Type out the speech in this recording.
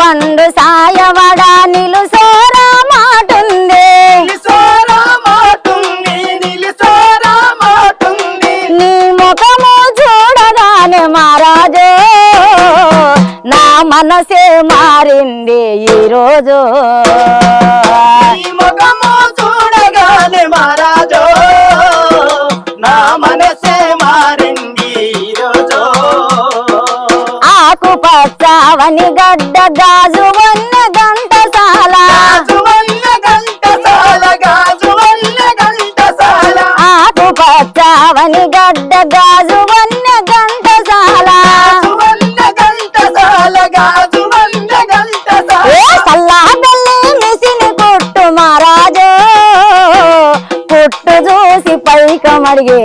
పండు సాయవడ నిలుసోరా మాటుంది నీ ముఖము చూడగానే మహారాజు నా మనసే మారింది ఈరోజు ముఖము చూడగానే మహారాజు నా మనసే మారింది ఈరోజు ఆకు పచ్చవని గడ్డ గాజు వన్న గంటసాల ఆకు పచ్చవని గడ్డ గాజు వన్న గంటసాల సల్లా బెల్లి మిసిని కుట్టు మహారాజు పుట్టు చూసి పైకమడిగే